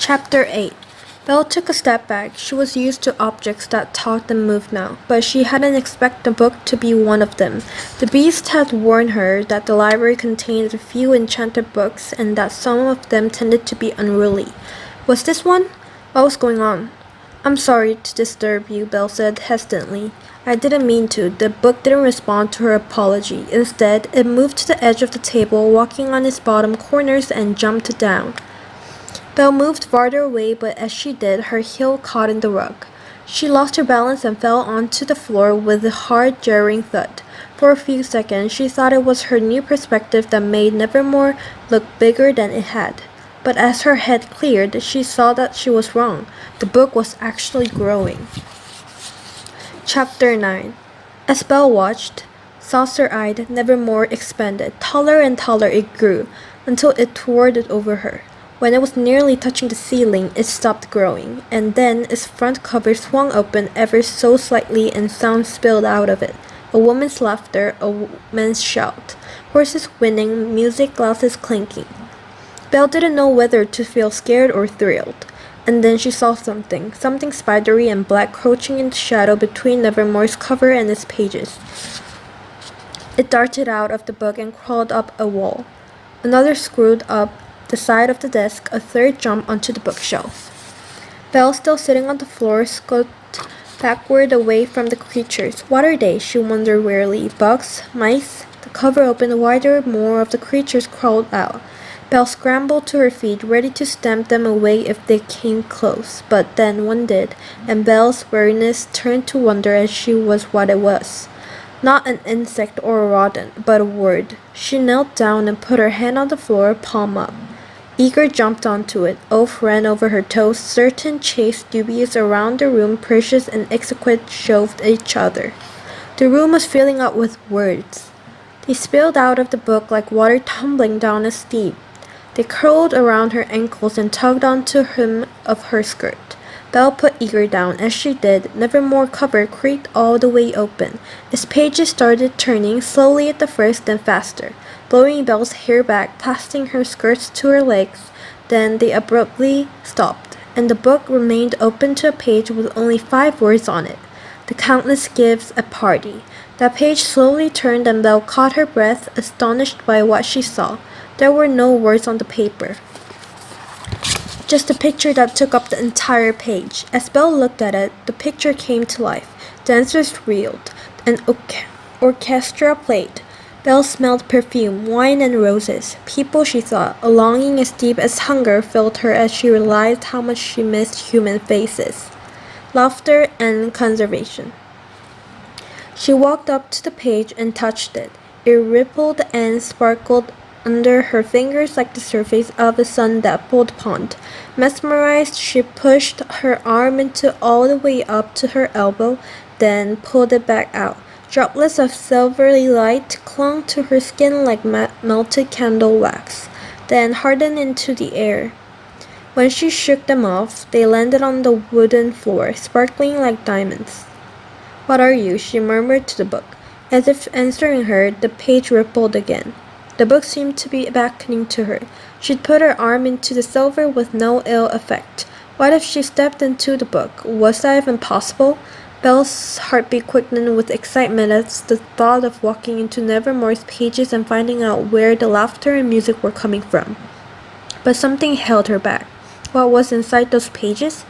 Chapter 8. Belle took a step back. She was used to objects that talked and moved now, but she hadn't expected the book to be one of them. The beast had warned her that the library contained a few enchanted books and that some of them tended to be unruly. Was this one? What was going on? I'm sorry to disturb you, Belle said hesitantly. I didn't mean to. The book didn't respond to her apology. Instead, it moved to the edge of the table, walking on its bottom corners, and jumped down. Belle moved farther away, but as she did, her heel caught in the rug. She lost her balance and fell onto the floor with a hard, jarring thud. For a few seconds, she thought it was her new perspective that made Nevermore look bigger than it had. But as her head cleared, she saw that she was wrong. The book was actually growing. Chapter 9. As Belle watched, saucer-eyed, Nevermore expanded. Taller and taller it grew, until it towered over her. When it was nearly touching the ceiling, it stopped growing, and then its front cover swung open ever so slightly and sound spilled out of it. A woman's laughter, a man's shout, horses whinnying, music glasses clinking. Belle didn't know whether to feel scared or thrilled. And then she saw something spidery and black crouching in the shadow between Nevermore's cover and its pages. It darted out of the book and crawled up a wall. Another screwed up the side of the desk, a third jumped onto the bookshelf. Belle, still sitting on the floor, skulked backward away from the creatures. What are they? She wondered wearily. Bugs? Mice? The cover opened wider, more of the creatures crawled out. Belle scrambled to her feet, ready to stamp them away if they came close. But then one did, and Belle's weariness turned to wonder as she was what it was. Not an insect or a rodent, but a word. She knelt down and put her hand on the floor, palm up. Eager jumped onto it. Oath ran over her toes. Certain chased dubious around the room. Precious and exquisite shoved each other. The room was filling up with words. They spilled out of the book like water tumbling down a steep. They curled around her ankles and tugged onto the hem of her skirt. Belle put Eager down. As she did, Nevermore cover creaked all the way open. Its pages started turning, slowly at the first, then faster, blowing Belle's hair back, passing her skirts to her legs. Then they abruptly stopped, and the book remained open to a page with only 5 words on it. The Countess gives a party. That page slowly turned and Belle caught her breath, astonished by what she saw. There were no words on the paper, just a picture that took up the entire page. As Belle looked at it, the picture came to life. Dancers reeled, an orchestra played. Belle smelled perfume, wine, and roses. People, she thought. A longing as deep as hunger filled her as she realized how much she missed human faces. Laughter and conversation. She walked up to the page and touched it. It rippled and sparkled under her fingers like the surface of a sun-dappled pond. Mesmerized, she pushed her arm into all the way up to her elbow, then pulled it back out. Droplets of silvery light clung to her skin like melted candle wax, then hardened into the air. When she shook them off, they landed on the wooden floor, sparkling like diamonds. What are you? She murmured to the book. As if answering her, the page rippled again. The book seemed to be beckoning to her. She'd put her arm into the silver with no ill effect. What if she stepped into the book? Was that even possible? Belle's heartbeat quickened with excitement as the thought of walking into Nevermore's pages and finding out where the laughter and music were coming from. But something held her back. What was inside those pages?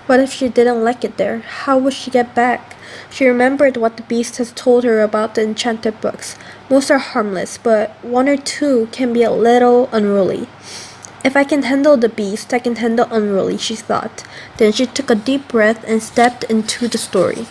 What if she didn't like it there? How would she get back? She remembered what the beast has told her about the enchanted books. Most are harmless, but 1 or 2 can be a little unruly. If I can handle the beast, I can handle unruly, she thought. Then she took a deep breath and stepped into the story.